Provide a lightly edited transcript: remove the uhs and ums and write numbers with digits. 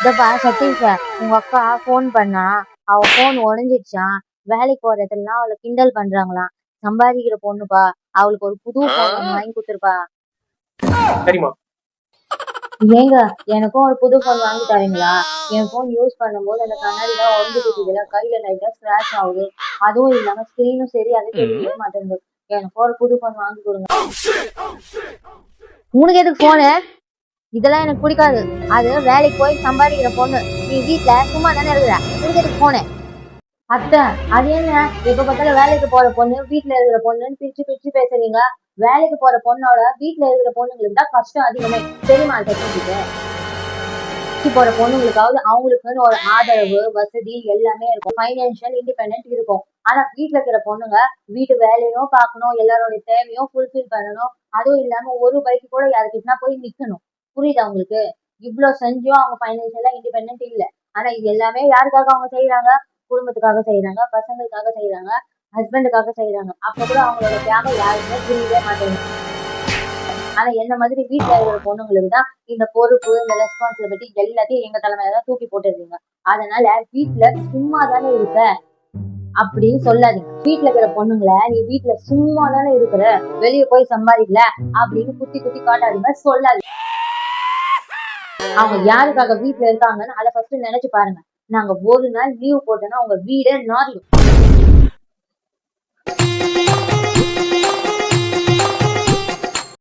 இதப்பா சதீஷ, உங்க அக்கா ஃபோன் பண்ணா, அவ ஃபோன் உடஞ்சிடுச்சாம். வேலைக்கு போற இடத்துலலாம் அவளை கிண்டல் பண்றாங்களாம். சம்பாதிக்கிற பொண்ணுப்பா, அவளுக்கு ஒரு புது ஃபோன் ஒன்று வாங்கி கொடுத்துருப்பா. சரிம்மா. ஏங்க, எனக்கும் ஒரு புது ஃபோன் வாங்கி தரீங்களா? என் ஃபோன் யூஸ் பண்ணும்போது அந்த கண்ணாடி தான் உடஞ்சு போச்சுதுல, கையில லைட்டா ஸ்கிராச் ஆகுது. அதுவும் இல்லாம ஸ்கிரீனும் சரி அது தெரியவே மாட்டேங்குது. எனக்கு ஒரு புது ஃபோன் வாங்கி கொடுங்க. உனக்கு எதுக்கு ஃபோனு? இதெல்லாம் எனக்கு பிடிக்காது. அது வேலைக்கு போய் சம்பாதிக்கிற பொண்ணு, நீ வீட்டுல சும்மா தானே இருக்கிற, உனக்கு எதுக்கு ஃபோனு? அத்தை, அது என்ன இப்ப பார்த்தாலும் வேலைக்கு போற பொண்ணு வீட்டுல இருக்கிற பொண்ணுன்னு பிரிச்சு பிரிச்சு பேசுறீங்க? வேலைக்கு போற பொண்ணோட வீட்டுல இருக்கிற பொண்ணுங்களுக்கு தான் கஷ்டம் அதிகமே, தெரியுமா? தெரிஞ்சுக்கிட்டு போற பொண்ணுங்களுக்காவது அவங்களுக்குன்னு ஒரு ஆதரவு வசதி எல்லாமே இருக்கும், பைனான்சியல் இண்டிபெண்டன்ட் இருக்கும். ஆனா வீட்டுல இருக்கிற பொண்ணுங்க வீட்டு வேலையும் பார்க்கணும், எல்லாரோட தேவையும் ஃபுல்ஃபில் பண்ணணும். அதுவும் இல்லாம ஒரு பைக்கு கூட யாருக்கிட்டனா போய் நிக்கணும். புரியுதா உங்களுக்கு? இவ்வளவு செஞ்சும் அவங்க பைனான்சியலா இண்டிபெண்டன்ட் இல்ல. ஆனா இது எல்லாமே யாருக்காக அவங்க செய்யறாங்க? குடும்பத்துக்காக செய்யறாங்க, பசங்களுக்காக செய்யறாங்க, ஹஸ்பண்டுக்காக செய்யறாங்க. அப்ப கூட அவங்களோட தியாகம் யாருக்குமே புரியவே மாட்டேங்குது. ஆனா என்ன மாதிரி வீட்டுல இருக்கிற பொண்ணுங்களுக்கு தான் இந்த பொறுப்பு, இந்த ரெஸ்பான்சிபிலிட்டி எல்லாத்தையும் எங்க தலைமையில தான் தூக்கி போட்டுருக்கீங்க. அதனால வீட்டுல சும்மா தானே இருக்க அப்படின்னு சொல்லாதீங்க. வீட்டுல இருக்கிற பொண்ணுங்களை நீ வீட்டுல சும்மா தானே இருக்கிற, வெளியே போய் சம்பாதிக்கல அப்படின்னு குத்தி குத்தி காட்டாதீங்க, சொல்லாதீங்க. அவங்க யாருக்காக வீட்டுல இருக்காங்கன்னு அதை ஃபர்ஸ்ட் நினைச்சு பாருங்க. நாங்க ஒரு நாள் லீவ் போட்டோம்னா உங்க வீடே நாரிடும்.